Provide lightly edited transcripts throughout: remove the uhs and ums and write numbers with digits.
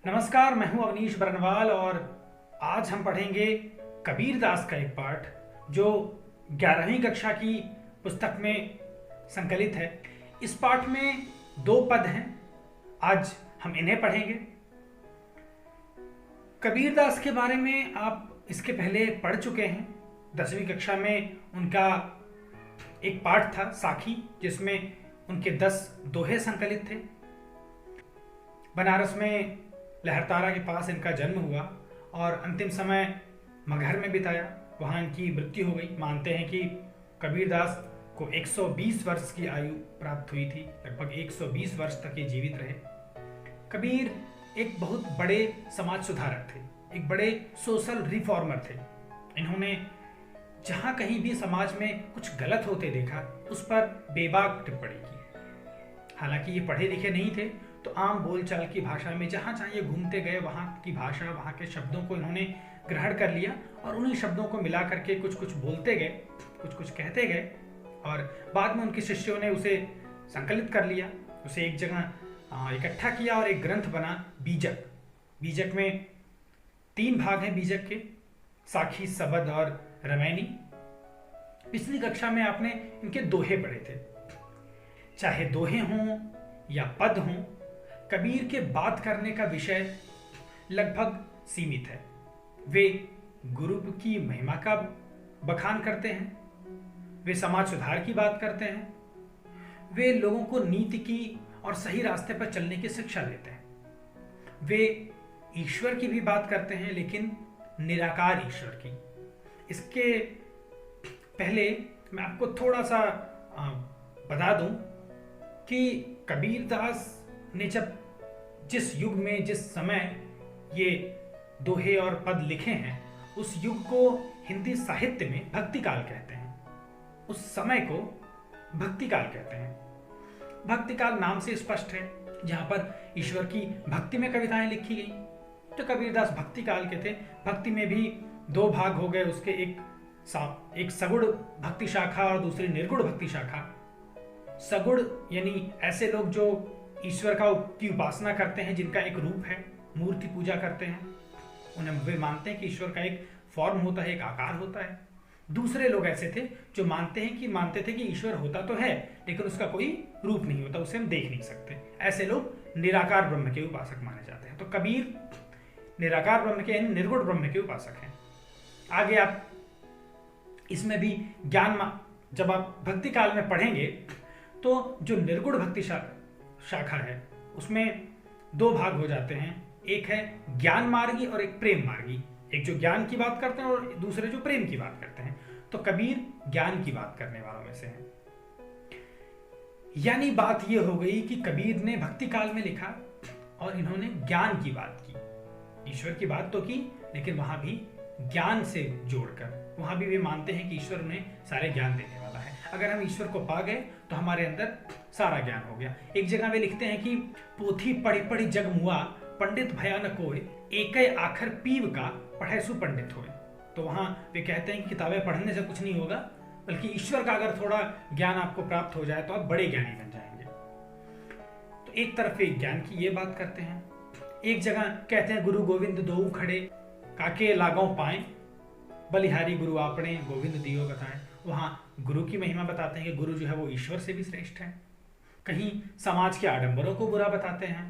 नमस्कार, मैं हूं अवनीश बरनवाल और आज हम पढ़ेंगे कबीर दास का एक पाठ जो 11वीं कक्षा की पुस्तक में संकलित है। इस पाठ में 2 पद हैं, आज हम इन्हें पढ़ेंगे। कबीर दास के बारे में आप इसके पहले पढ़ चुके हैं। 10वीं कक्षा में उनका एक पाठ था साखी, जिसमें उनके 10 दोहे संकलित थे। बनारस में लहरतारा के पास इनका जन्म हुआ और अंतिम समय मगहर में बिताया। वहाँ इनकी मृत्यु हो गई। मानते हैं कि कबीरदास को 120 वर्ष की आयु प्राप्त हुई थी। लगभग 120 वर्ष तक ये जीवित रहे। कबीर एक बहुत बड़े समाज सुधारक थे, एक बड़े सोशल रिफॉर्मर थे। इन्होंने जहाँ कहीं भी समाज में कुछ गलत होते देखा, उस पर बेबाक टिप्पणी की। हालांकि ये पढ़े लिखे नहीं थे, तो आम बोलचाल की भाषा में जहाँ चाहिए घूमते गए, वहाँ की भाषा, वहाँ के शब्दों को इन्होंने ग्रहण कर लिया और उन्हीं शब्दों को मिला करके कुछ कुछ बोलते गए, कुछ कुछ कहते गए और बाद में उनके शिष्यों ने उसे संकलित कर लिया, उसे एक जगह इकट्ठा किया और एक ग्रंथ बना बीजक। बीजक में 3 भाग हैं बीजक के, साखी, सबद और रामायणी। पिछली कक्षा में आपने इनके दोहे पढ़े थे। चाहे दोहे हों या पद हों, कबीर के बात करने का विषय लगभग सीमित है। वे गुरु की महिमा का बखान करते हैं, वे समाज सुधार की बात करते हैं, वे लोगों को नीति की और सही रास्ते पर चलने की शिक्षा देते हैं। वे ईश्वर की भी बात करते हैं, लेकिन निराकार ईश्वर की। इसके पहले मैं आपको थोड़ा सा बता दूं कि कबीरदास ने जब जिस युग में, जिस समय ये दोहे और पद लिखे हैं, उस युग को हिंदी साहित्य में भक्ति काल कहते हैं। उस समय को भक्ति काल कहते हैं। भक्ति काल नाम से स्पष्ट है, जहां पर ईश्वर की भक्ति में कविताएं लिखी गई। तो कबीरदास भक्ति काल के थे। भक्ति में भी 2 भाग हो गए उसके, एक सगुण भक्ति शाखा और दूसरी निर्गुण भक्ति शाखा। सगुण यानी ऐसे लोग जो ईश्वर की उपासना करते हैं, जिनका एक रूप है, मूर्ति पूजा करते हैं। उन्हें वे मानते हैं कि ईश्वर का एक फॉर्म होता है, एक आकार होता है। दूसरे लोग ऐसे थे जो मानते थे कि ईश्वर होता तो है, लेकिन उसका कोई रूप नहीं होता, उसे हम देख नहीं सकते। ऐसे लोग निराकार ब्रह्म के उपासक माने जाते हैं। तो कबीर निराकार ब्रह्म के यानी निर्गुण ब्रह्म के उपासक हैं। आगे आप इसमें भी जब आप भक्ति काल में पढ़ेंगे, तो जो निर्गुण भक्ति शाखा है, उसमें 2 भाग हो जाते हैं। एक है ज्ञान मार्गी और एक प्रेम मार्गी। एक जो ज्ञान की बात करते हैं और दूसरे जो प्रेम की बात करते हैं। तो कबीर ज्ञान की बात करने वालों में से हैं। यानी बात यह हो गई कि कबीर ने भक्ति काल में लिखा और इन्होंने ज्ञान की बात की। ईश्वर की बात तो की, लेकिन वहां भी ज्ञान से जोड़कर। वहां भी वे मानते हैं कि ईश्वर उन्हें सारे ज्ञान देने वाला है। अगर हम ईश्वर को पा गए तो हमारे अंदर सारा ज्ञान हो गया। एक जगह वे लिखते हैं कि पोथी पढ़ी पढ़ी जग मुआ, पंडित भया न कोय, एकै आखर पीव का पढ़े सु पंडित होए। तो वहां वे कहते हैं कि किताबें पढ़ने से कुछ नहीं होगा, बल्कि ईश्वर का अगर थोड़ा ज्ञान आपको प्राप्त हो जाए तो आप बड़े ज्ञानी बन जाएंगे। तो एक तरफ वे ज्ञान की ये बात करते हैं। एक जगह कहते हैं गुरु गोविंद दोऊ खड़े, काके लागों पाए, बलिहारी गुरु आपने गोविंद दियो बताएं। वहां गुरु की महिमा बताते हैं कि गुरु जो है वो ईश्वर से भी श्रेष्ठ है। कहीं समाज के आडंबरों को बुरा बताते हैं,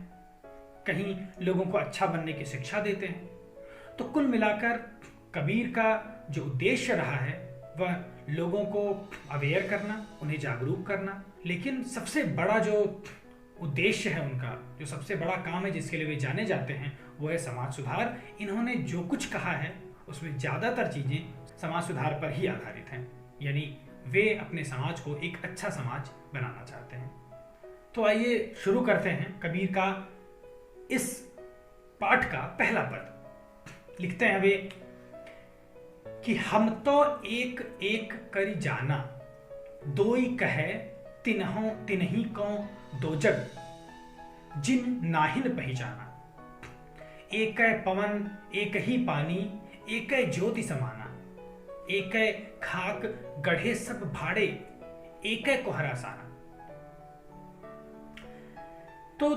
कहीं लोगों को अच्छा बनने की शिक्षा देते हैं। तो कुल मिलाकर कबीर का जो उद्देश्य रहा है वह लोगों को अवेयर करना, उन्हें जागरूक करना। लेकिन सबसे बड़ा जो उद्देश्य है उनका, जो सबसे बड़ा काम है जिसके लिए वे जाने जाते हैं, वो है समाज सुधार। इन्होंने जो कुछ कहा है उसमें ज्यादातर चीजें समाज सुधार पर ही आधारित हैं। यानी वे अपने समाज को एक अच्छा समाज बनाना चाहते हैं। तो आइए शुरू करते हैं कबीर का इस पाठ का पहला पद। लिखते हैं वे कि हम तो एक एक करी जाना, दोई कहे तिन्ही को दो जग, जिन नाहिन पहचाना। एक पवन एक ही पानी, एक ज्योति समाना, एक खाक गढ़े सब भाड़े, एक कोहरा साना। तो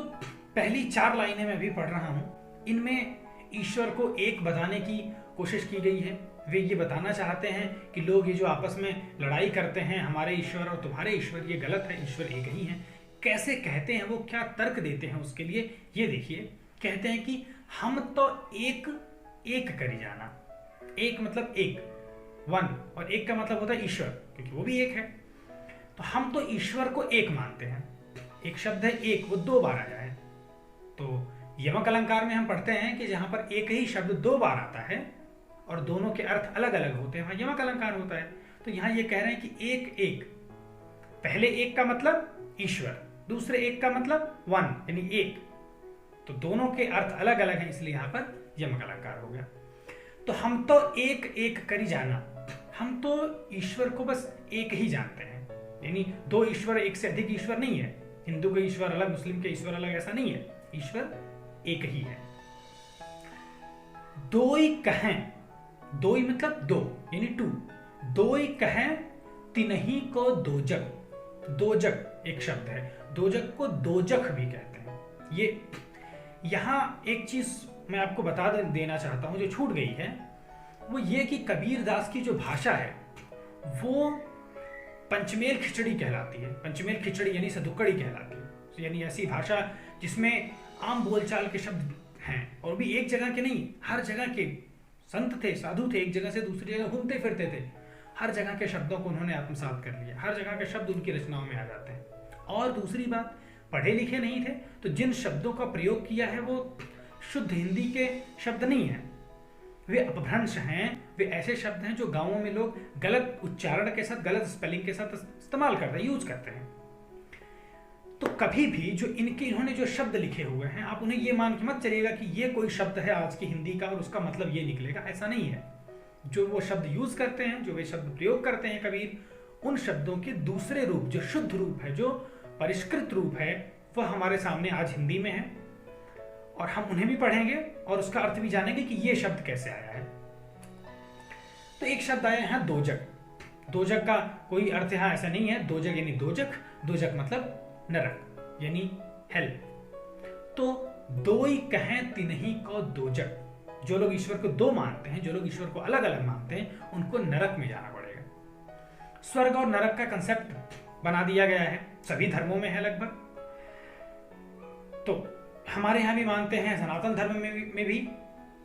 पहली 4 लाइनें मैं भी पढ़ रहा हूं। इनमें ईश्वर को एक बताने की कोशिश की गई है। वे ये बताना चाहते हैं कि लोग ये जो आपस में लड़ाई करते हैं, हमारे ईश्वर और तुम्हारे ईश्वर, ये गलत है, ईश्वर एक ही है। कैसे कहते हैं वो, क्या तर्क देते हैं उसके लिए, ये देखिए। कहते हैं कि हम तो एक एक करी जाना। एक मतलब एक, वन, और एक का मतलब होता है ईश्वर, क्योंकि वो भी एक है। तो हम तो ईश्वर को एक मानते हैं। एक शब्द है एक, वो 2 बार आया है। तो यमक अलंकार में हम पढ़ते हैं कि जहां पर एक ही शब्द 2 बार आता है और दोनों के अर्थ अलग अलग होते हैं, वहां यमक अलंकार होता है। तो यहां ये कह रहे हैं कि एक एक, पहले एक का मतलब ईश्वर, दूसरे एक का मतलब वन यानी एक। तो दोनों के अर्थ अलग अलग हैं, इसलिए यहां पर यमक अलंकार हो गया। तो हम तो एक एक करी जाना, हम तो ईश्वर को बस एक ही जानते हैं, यानी 2 ईश्वर, एक से अधिक ईश्वर नहीं है। हिंदू के ईश्वर अलग, मुस्लिम के ईश्वर अलग, ऐसा नहीं है। ईश्वर एक ही है। दोई कहें, दोई मतलब 2 यानी 2, दोई कहें तिनही को दोजक। दोजक एक शब्द है, दोजक को दोजख भी कहते हैं। ये यहां एक चीज मैं आपको बता देना चाहता हूं जो छूट गई है, वो ये कि कबीर दास की जो भाषा है वो पंचमेल खिचड़ी कहलाती है। पंचमेल खिचड़ी यानी सदुक्कड़ी कहलाती है, यानी ऐसी भाषा जिसमें आम बोलचाल के शब्द हैं, और भी एक जगह के नहीं, हर जगह के संत थे, साधु थे, एक जगह से दूसरी जगह घूमते फिरते थे, हर जगह के शब्दों को उन्होंने आत्मसात कर लिया, हर जगह के शब्द उनकी रचनाओं में आ जाते हैं। और दूसरी बात, पढ़े लिखे नहीं थे, तो जिन शब्दों का प्रयोग किया है वो शुद्ध हिंदी के शब्द नहीं है, वे अपभ्रंश हैं। वे ऐसे शब्द हैं जो गांवों में लोग गलत उच्चारण के साथ, गलत स्पेलिंग के साथ इस्तेमाल करते हैं, यूज करते हैं। तो कभी भी जो इन्होंने जो शब्द लिखे हुए हैं, आप उन्हें ये मान के मत चलिएगा कि ये कोई शब्द है आज की हिंदी का और उसका मतलब ये निकलेगा, ऐसा नहीं है। जो वो शब्द यूज करते हैं, जो वे शब्द प्रयोग करते हैं कबीर, उन शब्दों के दूसरे रूप, जो शुद्ध रूप है, जो परिष्कृत रूप है, वह हमारे सामने आज हिंदी में है, और हम उन्हें भी पढ़ेंगे और उसका अर्थ भी जानेंगे कि ये शब्द कैसे आया है। तो एक शब्द आया है दोजक। दोजक का कोई अर्थ यहां ऐसा नहीं है। दोजक यानी दोजख, दोजक मतलब नरक यानी हेल। तो दोई कहें तिनही को दोजक। जो लोग ईश्वर को 2 मानते हैं, जो लोग ईश्वर को अलग अलग मानते हैं, उनको नरक में जाना पड़ेगा। स्वर्ग और नरक का कंसेप्ट बना दिया गया है, सभी धर्मों में है लगभग। तो हमारे यहां भी मानते हैं, सनातन धर्म में भी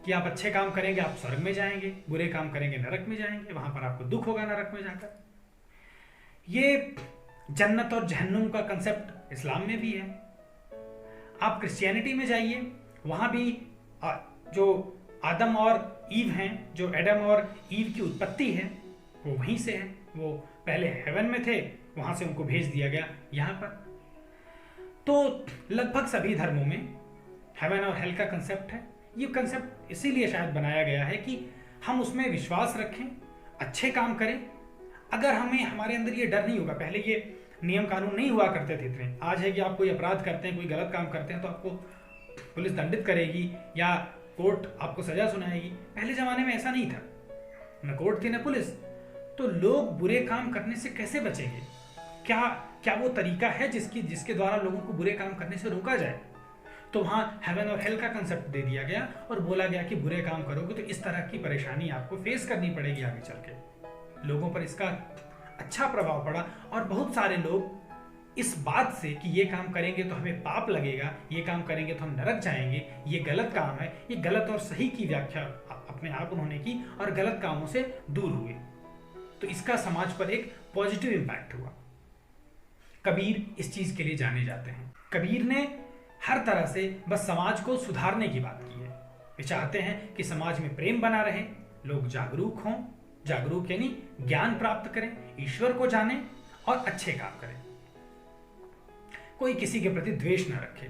कि आप अच्छे काम करेंगे आप स्वर्ग में जाएंगे, बुरे काम करेंगे नरक में जाएंगे, वहां पर आपको दुख होगा नरक में जाकर। ये जन्नत और जहन्नुम का कंसेप्ट इस्लाम में भी है। आप क्रिश्चियनिटी में जाइए, वहां भी जो आदम और ईव हैं, जो एडम और ईव की उत्पत्ति है, वो वहीं से है। वो पहले हेवन में थे, वहां से उनको भेज दिया गया यहां पर। तो लगभग सभी धर्मों में हेवन और हेल का कंसेप्ट है। ये कंसेप्ट इसीलिए शायद बनाया गया है कि हम उसमें विश्वास रखें, अच्छे काम करें। अगर हमारे अंदर ये डर नहीं होगा, पहले ये नियम कानून नहीं हुआ करते थे इतने। आज है कि आप कोई अपराध करते हैं, कोई गलत काम करते हैं, तो आपको पुलिस दंडित करेगी या कोर्ट आपको सजा सुनाएगी। पहले जमाने में ऐसा नहीं था, न कोर्ट थी न पुलिस। तो लोग बुरे काम करने से कैसे बचेंगे? क्या वो तरीका है जिसके द्वारा लोगों को बुरे काम करने से रोका जाए? तो वहां हेवन और हेल का कंसेप्ट दे दिया गया और बोला गया कि बुरे काम करोगे तो इस तरह की परेशानी आपको फेस करनी पड़ेगी आगे चल के। लोगों पर इसका अच्छा प्रभाव पड़ा और बहुत सारे लोग इस बात से कि ये काम करेंगे तो हमें पाप लगेगा, ये काम करेंगे तो हम नरक जाएंगे, ये गलत काम है, ये गलत और सही की व्याख्या अपने आप उन्होंने की और गलत कामों से दूर हुए। तो इसका समाज पर एक पॉजिटिव इंपैक्ट हुआ। कबीर इस चीज के लिए जाने जाते हैं। कबीर ने हर तरह से बस समाज को सुधारने की बात की है। वे चाहते हैं कि समाज में प्रेम बना रहे, लोग जागरूक हों, जागरूक यानी ज्ञान प्राप्त करें, ईश्वर को जानें और अच्छे काम करें, कोई किसी के प्रति द्वेष न रखे।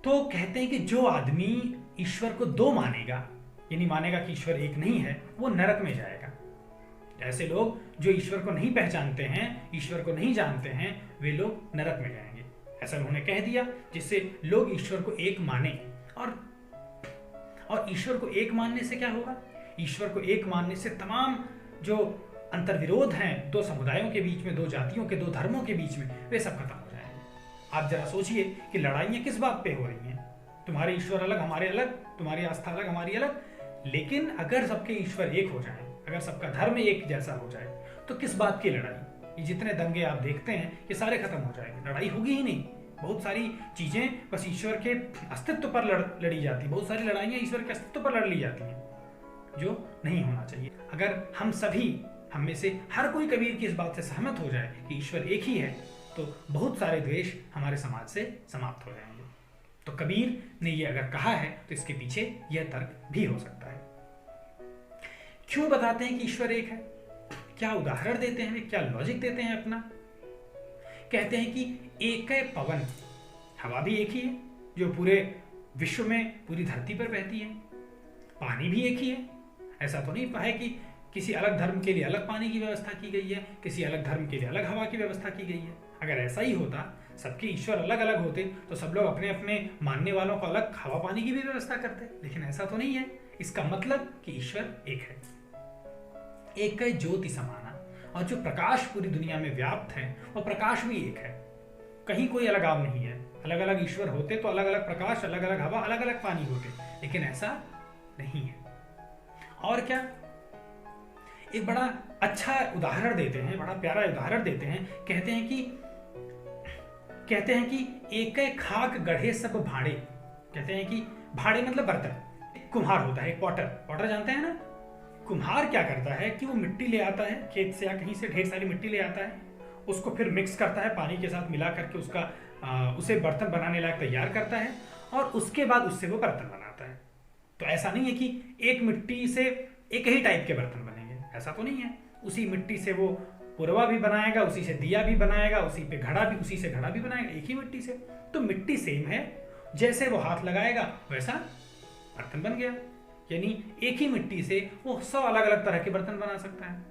तो कहते हैं कि जो आदमी ईश्वर को 2 मानेगा, यानी मानेगा कि ईश्वर एक नहीं है, वो नरक में जाएगा। ऐसे लोग जो ईश्वर को नहीं पहचानते हैं, ईश्वर को नहीं जानते हैं, वे लोग नरक में जाएंगे। ऐसा उन्होंने कह दिया जिससे लोग ईश्वर को एक माने। और ईश्वर को एक मानने से क्या होगा? ईश्वर को एक मानने से तमाम जो अंतर्विरोध हैं 2 समुदायों के बीच में, 2 जातियों के, 2 धर्मों के बीच में, वे सब खत्म हो जाएंगे। आप जरा सोचिए कि लड़ाइयां किस बात पे हो रही हैं? तुम्हारे ईश्वर अलग, हमारे अलग, तुम्हारी आस्था अलग, हमारी अलग। लेकिन अगर सबके ईश्वर एक हो जाए, अगर सबका धर्म एक जैसा हो जाए, तो किस बात की लड़ाई? ये जितने दंगे आप देखते हैं ये सारे खत्म हो जाएंगे, लड़ाई होगी ही नहीं। बहुत सारी चीजें बस ईश्वर के अस्तित्व पर लड़ी जाती, बहुत सारी लड़ाइयाँ ईश्वर के अस्तित्व पर लड़ ली जाती हैं, जो नहीं होना चाहिए। अगर हम में से हर कोई कबीर की इस बात से सहमत हो जाए कि ईश्वर एक ही है, तो बहुत सारे द्वेष हमारे समाज से समाप्त हो जाएंगे। तो कबीर ने ये अगर कहा है तो इसके पीछे यह तर्क भी हो सकता है। क्यों बताते हैं कि ईश्वर एक है? क्या उदाहरण देते हैं, क्या लॉजिक देते हैं अपना? कहते हैं कि एक है पवन, हवा भी एक ही है जो पूरे विश्व में पूरी धरती पर बहती है, पानी भी एक ही है। ऐसा तो नहीं है कि किसी अलग धर्म के लिए अलग पानी की व्यवस्था की गई है, किसी अलग धर्म के लिए अलग हवा की व्यवस्था की गई है। अगर ऐसा ही होता, सबके ईश्वर अलग अलग होते, तो सब लोग अपने अपने मानने वालों को अलग हवा पानी की भी व्यवस्था करते। लेकिन ऐसा तो नहीं है। इसका मतलब कि ईश्वर एक है। एक है ज्योति समाना, और जो प्रकाश पूरी दुनिया में व्याप्त है वो प्रकाश भी एक है, कहीं कोई अलगाव नहीं है। अलग अलग ईश्वर होते तो अलग अलग प्रकाश, अलग अलग हवा, अलग अलग पानी होते, लेकिन ऐसा नहीं है। और क्या, एक बड़ा अच्छा उदाहरण देते हैं, बड़ा प्यारा उदाहरण देते हैं। कहते हैं कि एक खाक गढ़े सब भाड़े। कहते हैं कि भाड़े मतलब बर्तन। कुम्हार होता है, पॉटर जानते हैं ना। कुम्हार क्या करता है कि वो मिट्टी ले आता है खेत से या कहीं से, ढेर सारी मिट्टी ले आता है, उसको फिर मिक्स करता है पानी के साथ मिला करके, उसे बर्तन बनाने लायक तैयार करता है, और उसके बाद उससे वो बर्तन बनाता है। तो ऐसा नहीं है कि एक मिट्टी से एक ही टाइप के बर्तन बनेंगे, ऐसा तो नहीं है। उसी मिट्टी से वो पुरवा भी बनाएगा, उसी से दिया भी बनाएगा, उसी से घड़ा भी बनाएगा, एक ही मिट्टी से। तो मिट्टी सेम है, जैसे वो हाथ लगाएगा वैसा बर्तन बन गया। यानी एक ही मिट्टी से वो 100 अलग अलग तरह के बर्तन बना सकता है।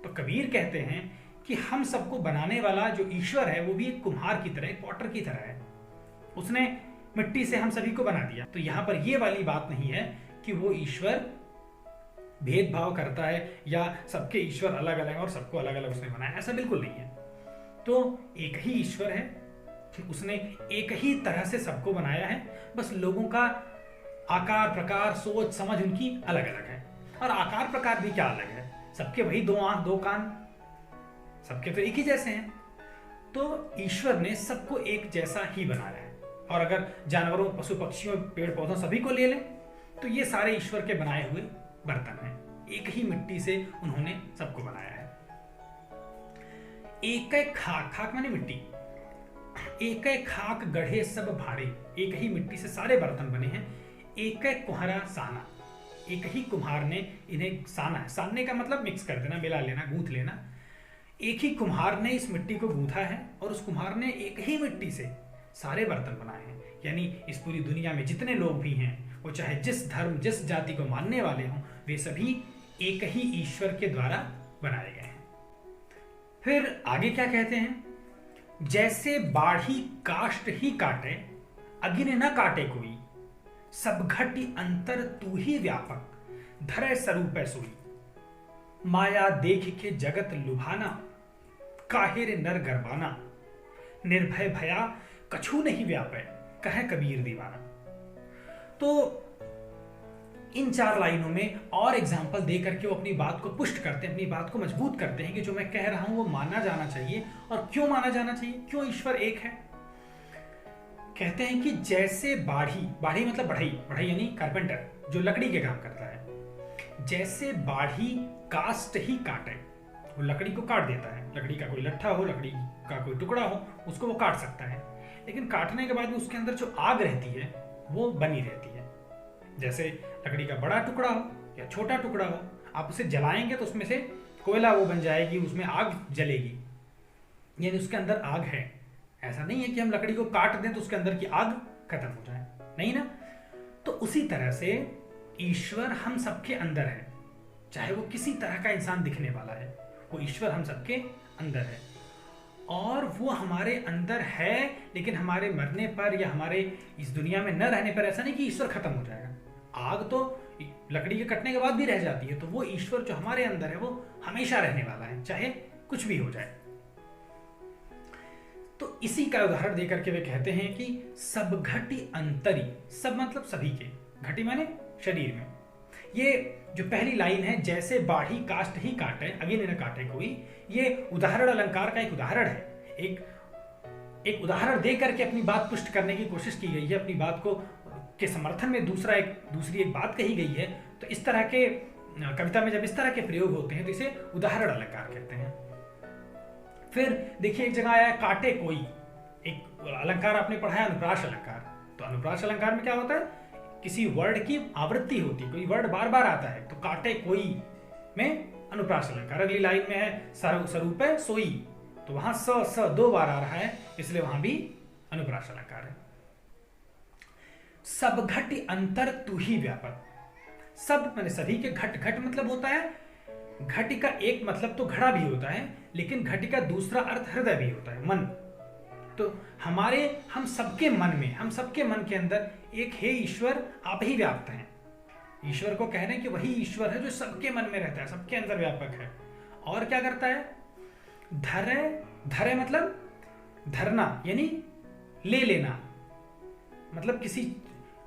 तो कबीर कहते हैं कि हम सबको बनाने वाला जो ईश्वर है वो भी एक कुम्हार की तरह, एक पॉटर की तरह है। उसने मिट्टी से हम सभी को बना दिया। तो यहां पर ये वाली बात नहीं है कि वो ईश्वर भेदभाव करता है या सबके ईश्वर अलग अलग और सबको अलग अलग उसने बनाया, ऐसा बिल्कुल नहीं है। तो एक ही ईश्वर है, उसने एक ही तरह से सबको बनाया है, बस लोगों का आकार, प्रकार, सोच, समझ उनकी अलग अलग है। और आकार प्रकार भी क्या अलग है, सबके वही 2 आंख 2 कान, सबके तो एक ही जैसे हैं। तो ईश्वर ने सबको एक जैसा ही बनाया है। और अगर जानवरों, पशु पक्षियों, पेड़ पौधों सभी को ले लें तो ये सारे ईश्वर के बनाए हुए बर्तन हैं, एक ही मिट्टी से उन्होंने सबको बनाया है। एक खाक माने मिट्टी, एक खाक गढ़े सब भाड़े, एक ही मिट्टी से सारे बर्तन बने हैं। एक कुम्हारा साना, एक ही कुम्हार ने इन्हें साना है, सानने का मतलब मिक्स कर देना, मिला लेना, गूंथ लेना। एक ही कुम्हार ने इस मिट्टी को गूंथा है, और उस कुम्हार ने एक ही मिट्टी से सारे बर्तन बनाए हैं। यानी इस पूरी दुनिया में जितने लोग भी हैं, वो चाहे जिस धर्म, जिस जाति को मानने वाले हों, वे सभी एक ही ईश्वर के द्वारा बनाए गए हैं। फिर आगे क्या कहते हैं, जैसे बाढ़ी काष्ठ ही काटे, अगिन न काटे कोई, सब घटी अंतर तू ही व्यापक, धरे स्वरूप सोई, माया देख के जगत लुभाना, काहिर नर गरबाना, निर्भय भया कछु नहीं व्यापे, कहे कबीर दीवाना। तो इन 4 लाइनों में और एग्जाम्पल दे करके वो अपनी बात को पुष्ट करते हैं, अपनी बात को मजबूत करते हैं कि जो मैं कह रहा हूं वो माना जाना चाहिए। और क्यों माना जाना चाहिए, क्यों ईश्वर एक है? कहते हैं कि जैसे बाढ़ी मतलब बढ़ई यानी कारपेंटर, जो लकड़ी के काम करता है। जैसे बाढ़ी कास्ट ही काटे, वो लकड़ी को काट देता है। लकड़ी का कोई लट्ठा हो, लकड़ी का कोई टुकड़ा हो, उसको वो काट सकता है, लेकिन काटने के बाद भी उसके अंदर जो आग रहती है वो बनी रहती है। जैसे लकड़ी का बड़ा टुकड़ा हो या छोटा टुकड़ा हो, आप उसे जलाएंगे तो उसमें से कोयला वो बन जाएगी, उसमें आग जलेगी, यानी उसके अंदर आग है। ऐसा नहीं है कि हम लकड़ी को काट दें तो उसके अंदर की आग खत्म हो जाए, नहीं ना। तो उसी तरह से ईश्वर हम सबके अंदर है, चाहे वो किसी तरह का इंसान दिखने वाला है, वो ईश्वर हम सबके अंदर है। और वो हमारे अंदर है, लेकिन हमारे मरने पर या हमारे इस दुनिया में न रहने पर ऐसा नहीं कि ईश्वर खत्म हो जाएगा। आग तो लकड़ी के कटने के बाद भी रह जाती है, तो वो ईश्वर जो हमारे अंदर है वो हमेशा रहने वाला है, चाहे कुछ भी हो जाए। तो इसी का उदाहरण देकर के वे कहते हैं कि सब घटी अंतरी, सब मतलब सभी के, घटी माने शरीर में। ये जो पहली लाइन है, जैसे बाढ़ी काष्ठ ही काटे अगेन न काटे कोई, ये उदाहरण अलंकार का एक उदाहरण है। एक उदाहरण दे करके अपनी बात पुष्ट करने की कोशिश की गई है, अपनी बात को के समर्थन में दूसरी एक बात कही गई है। तो इस तरह के कविता में जब इस तरह के प्रयोग होते हैं तो इसे उदाहरण अलंकार कहते हैं। फिर देखिए एक जगह आया है काटे कोई, एक अलंकार आपने पढ़ा है अनुप्रास अलंकार। तो अनुप्रास अलंकार में क्या होता है, किसी वर्ड की आवृत्ति होती है, कोई वर्ड बार बार आता है, तो काटे कोई में अनुप्रास अलंकार। अगली लाइन में है स्वरूप है सोई, तो वहां स दो बार आ रहा है, इसलिए वहां भी अनुप्रास अलंकार है। सब घट अंतर तू ही व्यापक, सब माने सभी के, घट घट मतलब होता है, घट का एक मतलब तो घड़ा भी होता है, लेकिन घट का दूसरा अर्थ हृदय भी होता है, मन। तो हम सबके मन में, हम सबके मन के अंदर एक हे ईश्वर आप ही व्याप्त हैं। ईश्वर को कह रहे हैं कि वही ईश्वर है जो सबके मन में रहता है, सबके अंदर व्यापक है। और क्या करता है, धरे, धरे मतलब धरना यानी ले लेना, मतलब किसी,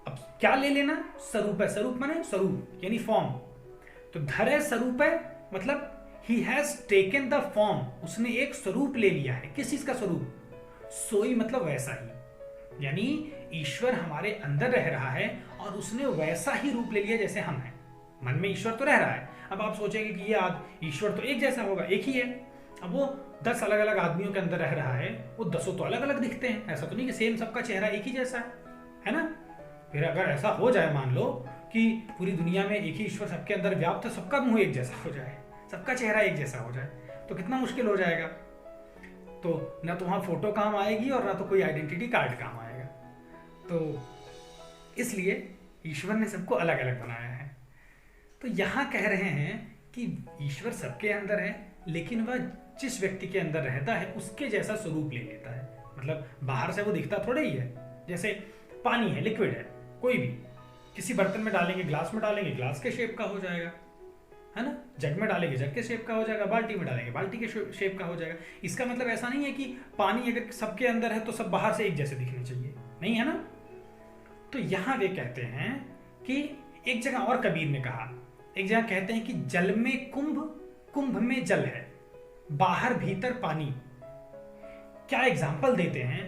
अब क्या ले लेना, स्वरूप है, स्वरूप माने स्वरूप यानी फॉर्म। तो धरे स्वरूप है मतलब he has taken the form, उसने एक स्वरूप ले लिया है। किस चीज का स्वरूप, सोई मतलब वैसा ही, यानी ईश्वर हमारे अंदर रह रहा है और उसने वैसा ही रूप ले लिया जैसे हम हैं। मन में ईश्वर तो रह रहा है, अब आप सोचेंगे कि ये ईश्वर तो एक जैसा होगा, एक ही है। अब वो 10 अलग अलग आदमियों के अंदर रह रहा है, वो 10 तो अलग अलग दिखते हैं, ऐसा तो नहीं कि सेम सबका चेहरा एक ही जैसा है ना। फिर अगर ऐसा हो जाए, मान लो कि पूरी दुनिया में एक ही ईश्वर सबके अंदर व्याप्त है, सबका मुंह एक जैसा हो जाए, सबका चेहरा एक जैसा हो जाए, तो कितना मुश्किल हो जाएगा। तो ना तो वहां फोटो काम आएगी और ना तो कोई आइडेंटिटी कार्ड काम आएगा। तो इसलिए ईश्वर ने सबको अलग अलग बनाया है। तो यहां कह रहे हैं कि ईश्वर सबके अंदर है, लेकिन वह जिस व्यक्ति के अंदर रहता है उसके जैसा स्वरूप ले लेता है। मतलब बाहर से वो दिखता थोड़ा ही है, जैसे पानी है, लिक्विड है, कोई भी किसी बर्तन में डालेंगे, ग्लास में डालेंगे, ग्लास के शेप का हो जाएगा, है ना। जग में डालेंगे, जग के शेप का हो जाएगा, बाल्टी में डालेंगे, बाल्टी के शेप का हो जाएगा। इसका मतलब ऐसा नहीं है कि पानी अगर सबके अंदर है तो सब बाहर से एक जैसे दिखने चाहिए, नहीं है ना। तो यहां वे कहते हैं कि एक जगह और कबीर ने कहा, एक जगह कहते हैं कि जल में कुंभ, कुंभ में जल है, बाहर भीतर पानी। क्या एग्जाम्पल देते हैं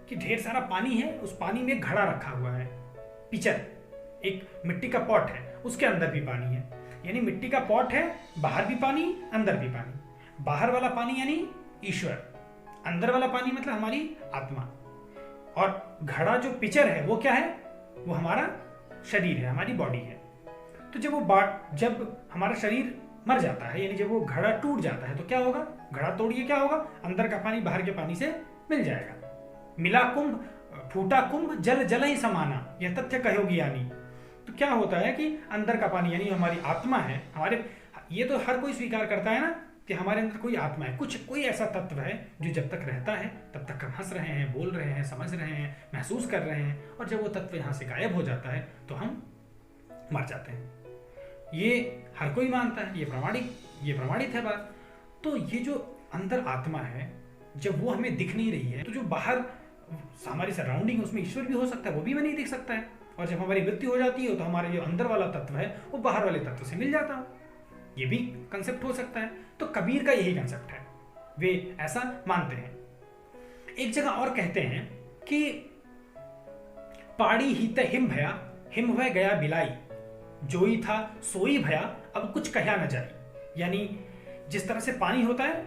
कि ढेर सारा पानी है, उस पानी में घड़ा रखा हुआ है, पिचर, एक मिट्टी का पॉट है, उसके अंदर भी पानी है। यानी मिट्टी का पॉट है, बाहर भी पानी, अंदर भी पानी। बाहर वाला पानी यानी ईश्वर, अंदर वाला पानी मतलब हमारी आत्मा, और घड़ा जो पिचर है वो क्या है, वो हमारा शरीर है, हमारी बॉडी है। तो जब हमारा शरीर मर जाता है, यानी जब वो घड़ा टूट जाता है, तो क्या होगा, घड़ा तोड़िए क्या होगा, अंदर का पानी बाहर के पानी से मिल जाएगा। मिला कुंभ फूटा कुंभ, जल जल ही समाना, यह तथ्य कहोगी यानी। तो क्या होता है कि अंदर का पानी यानी हमारी आत्मा है, हमारे, ये तो हर कोई स्वीकार करता है ना कि हमारे अंदर कोई आत्मा है, कोई ऐसा तत्व है जो जब तक रहता है तब तक हम हंस रहे हैं, बोल रहे हैं, समझ रहे हैं, महसूस कर रहे हैं, और जब वो तत्व यहाँ से गायब हो जाता है तो हम मर जाते हैं। ये हर कोई मानता है, ये प्रमाणित है बात। तो ये जो अंदर आत्मा है, जब वो हमें दिख नहीं रही है, तो जो बाहर हमारी सराउंडिंग उसमें ईश्वर भी हो सकता है, वो भी हमें नहीं दिख सकता है। और जब हमारी मृत्यु हो जाती है तो हमारे जो अंदर वाला तत्व है वो बाहर वाले तत्व से मिल जाता है। ये भी कंसेप्ट हो सकता है। तो कबीर का यही कंसेप्ट है, वे ऐसा मानते हैं। एक जगह और कहते हैं कि पाड़ी ही त हिम भया, हिम भय गया बिलाई, जोई था सोई भया, अब कुछ कहा न जाए। यानी जिस तरह से पानी होता है,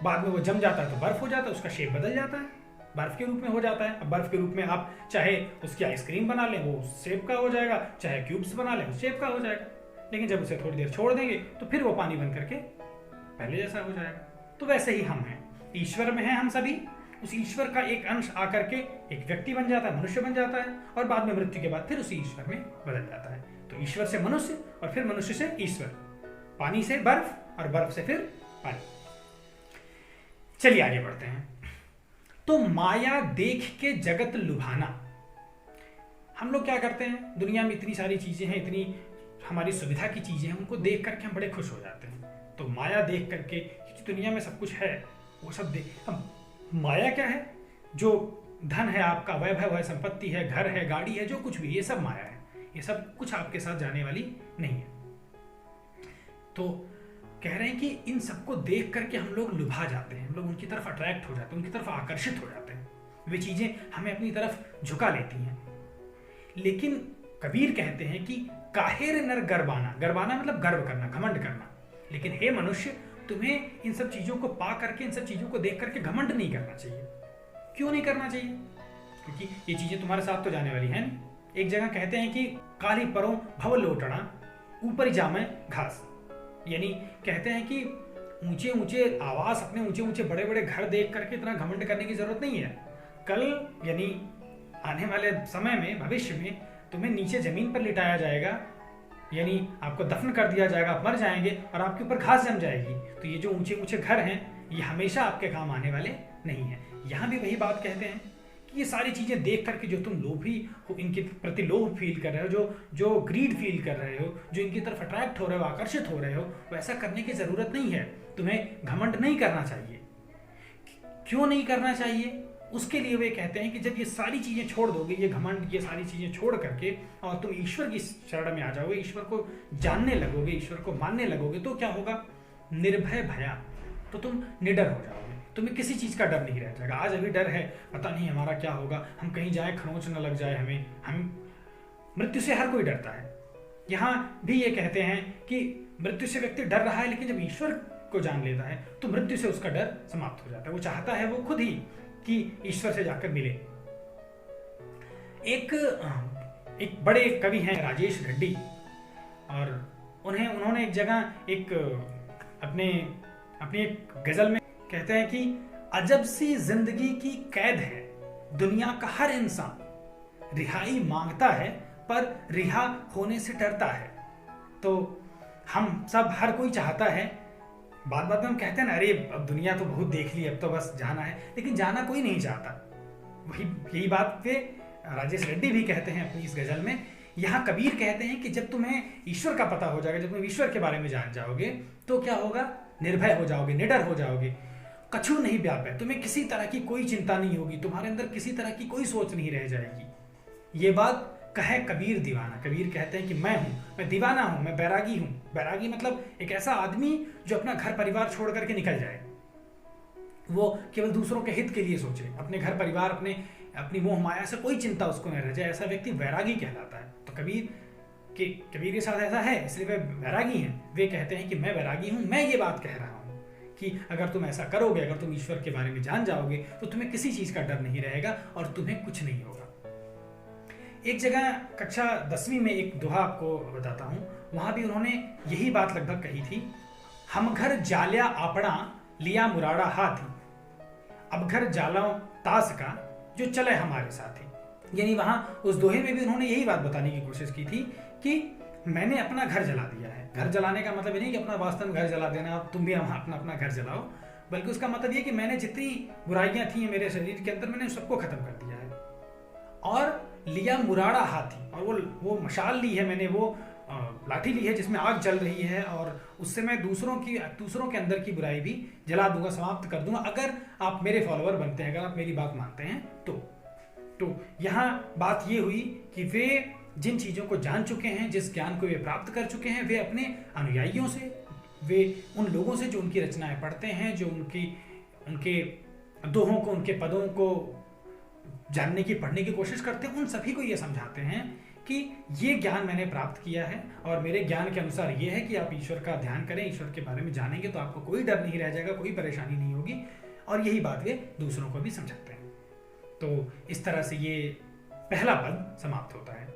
बाद में वो जम जाता है तो बर्फ हो जाता है, उसका शेप बदल जाता है, बर्फ के रूप में हो जाता है। अब बर्फ के रूप में आप चाहे उसकी आइसक्रीम बना लें, वो उस शेप का हो जाएगा, चाहे क्यूब्स बना लें, उस शेप का हो जाएगा। लेकिन जब उसे थोड़ी देर छोड़ देंगे तो फिर वो पानी बन करके पहले जैसा हो जाएगा। तो वैसे ही हम हैं, ईश्वर में हैं हम सभी, उस ईश्वर का एक अंश आकर के एक व्यक्ति बन जाता है, मनुष्य बन जाता है, और बाद में मृत्यु के बाद फिर उसी ईश्वर में बदल जाता है। तो ईश्वर से मनुष्य, और फिर मनुष्य से ईश्वर, पानी से बर्फ, और बर्फ से फिर पानी। चलिए आगे बढ़ते हैं। तो माया देख के जगत लुभाना। हम लोग क्या करते हैं, दुनिया में इतनी सारी चीजें हैं, इतनी हमारी सुविधा की चीजें हैं, उनको देख करके हम बड़े खुश हो जाते हैं। तो माया देख करके, दुनिया में सब कुछ है, वो सब देख। अब माया क्या है, जो धन है आपका, वैभव है, संपत्ति है, घर है, गाड़ी है, जो कुछ भी, ये सब माया है, ये सब कुछ आपके साथ जाने वाली नहीं है। तो कह रहे हैं कि इन सबको देख करके हम लोग लुभा जाते हैं, हम लोग उनकी तरफ अट्रैक्ट हो जाते हैं, उनकी तरफ आकर्षित हो जाते हैं, वे चीजें हमें अपनी तरफ झुका लेती हैं। लेकिन कबीर कहते हैं कि काहेर नर गर्वाना, गर्वाना मतलब गर्व करना, घमंड करना। लेकिन हे मनुष्य, तुम्हें इन सब चीजों को पा करके, इन सब चीजों को देख करके घमंड नहीं करना चाहिए। क्यों नहीं करना चाहिए? क्योंकि ये चीजें तुम्हारे साथ तो जाने वाली हैं। एक जगह कहते हैं कि काली परो भव लोटना ऊपर जामे घास, यानी कहते हैं कि ऊंचे ऊंचे आवास, अपने ऊंचे ऊंचे बड़े बड़े घर देख करके इतना घमंड करने की जरूरत नहीं है। कल यानी आने वाले समय में, भविष्य में तुम्हें नीचे जमीन पर लिटाया जाएगा, यानी आपको दफन कर दिया जाएगा, आप मर जाएंगे और आपके ऊपर घास जम जाएगी। तो ये जो ऊंचे ऊंचे घर हैं, ये हमेशा आपके काम आने वाले नहीं है। यहाँ भी वही बात कहते हैं कि ये सारी चीजें देख करके जो तुम लोभी हो, इनके प्रति लोभ फील कर रहे हो, जो ग्रीड फील कर रहे हो, जो इनकी तरफ अट्रैक्ट हो रहे हो, आकर्षित हो रहे हो, वैसा करने की जरूरत नहीं है। तुम्हें घमंड नहीं करना चाहिए। क्यों नहीं करना चाहिए? उसके लिए वे कहते हैं कि जब ये सारी चीजें छोड़ दोगे, ये घमंड, ये सारी चीजें छोड़ करके, और तुम ईश्वर की शरण में आ जाओगे, ईश्वर को जानने लगोगे, ईश्वर को मानने लगोगे, तो क्या होगा? निर्भय भया, तो तुम निडर हो जाओगे, तुम्हें किसी चीज का डर नहीं रह जाएगा। आज अभी डर है, पता नहीं हमारा क्या होगा, हम कहीं जाए खरोंच न लग जाए हमें, हम मृत्यु से हर कोई डरता है। यहाँ भी ये कहते हैं कि मृत्यु से व्यक्ति डर रहा है, लेकिन जब ईश्वर को जान लेता है तो मृत्यु से उसका डर समाप्त हो जाता है। वो चाहता है वो खुद ही कि ईश्वर से जाकर मिले। एक बड़े कवि हैं राजेश रेड्डी, और उन्होंने एक जगह अपनी एक गजल में कहते हैं कि अजब सी जिंदगी की कैद है दुनिया का हर इंसान, रिहाई मांगता है पर रिहा होने से डरता है। तो हम सब, हर कोई चाहता है, बात बात में हम कहते हैं ना, अरे अब दुनिया तो बहुत देख ली, अब तो बस जाना है, लेकिन जाना कोई नहीं चाहता। यही बात पे राजेश रेड्डी भी कहते हैं अपनी इस गजल में। यहाँ कबीर कहते हैं कि जब तुम्हें ईश्वर का पता हो जाएगा, जब तुम ईश्वर के बारे में जान जाओगे, तो क्या होगा? निर्भय हो जाओगे, निडर हो जाओगे, कछु नहीं व्यापे, तुम्हें किसी तरह की कोई चिंता नहीं होगी, तुम्हारे अंदर किसी तरह की कोई सोच नहीं रह जाएगी। ये बात कहे कबीर दीवाना। कबीर कहते हैं कि मैं दीवाना हूं, मैं बैरागी हूं। बैरागी मतलब एक ऐसा आदमी जो अपना घर परिवार छोड़ करके निकल जाए, वो केवल दूसरों के हित के लिए सोचे, अपने घर परिवार, अपनी मोह माया से कोई चिंता उसको न रह जाए, ऐसा व्यक्ति वैरागी कहलाता है। तो कबीर के साथ ऐसा है, इसलिए वे वैरागी हैं। वे कहते हैं कि मैं वैरागी हूं, मैं ये बात कह रहा हूं कि अगर तुम ऐसा करोगे, अगर तुम ईश्वर के बारे में जान जाओगे, तो तुम्हें किसी चीज का डर नहीं रहेगा और तुम्हें कुछ नहीं होगा। एक जगह कक्षा 10वीं में एक दोहा आपको बताता हूं, वहां भी उन्होंने यही बात लगभग कही थी। हम घर जाल्या आपड़ा लिया मुराड़ा हाथी, अब घर जालो तास का जो चले हमारे साथी। यानी वहां उस दोहे में भी उन्होंने यही बात बताने की कोशिश की थी कि मैंने अपना घर जला दिया है। घर जलाने का मतलब ये नहीं कि अपना वास्तव में घर जला देना, तुम भी अपना घर जलाओ, बल्कि उसका मतलब ये कि मैंने जितनी बुराइयां थी मेरे शरीर के अंदर, मैंने सबको खत्म कर दिया है। और लिया मुराड़ा हाथी, और वो मशाल ली है मैंने, वो लाठी ली है जिसमें आग जल रही है, और उससे मैं दूसरों के अंदर की बुराई भी जला दूंगा, समाप्त कर दूंगा, अगर आप मेरे फॉलोअर बनते हैं, अगर आप मेरी बात मानते हैं तो यहाँ बात ये हुई कि वे जिन चीजों को जान चुके हैं, जिस ज्ञान को वे प्राप्त कर चुके हैं, वे अपने अनुयायियों से, वे उन लोगों से जो उनकी रचनाएं पढ़ते हैं, जो उनके दोहों को, उनके पदों को जानने की, पढ़ने की कोशिश करते हैं, उन सभी को ये समझाते हैं कि ये ज्ञान मैंने प्राप्त किया है, और मेरे ज्ञान के अनुसार ये है कि आप ईश्वर का ध्यान करें, ईश्वर के बारे में जानेंगे तो आपको कोई डर नहीं रह जाएगा, कोई परेशानी नहीं होगी। और यही बात वे दूसरों को भी समझाते हैं। तो इस तरह से ये पहला पद समाप्त होता है।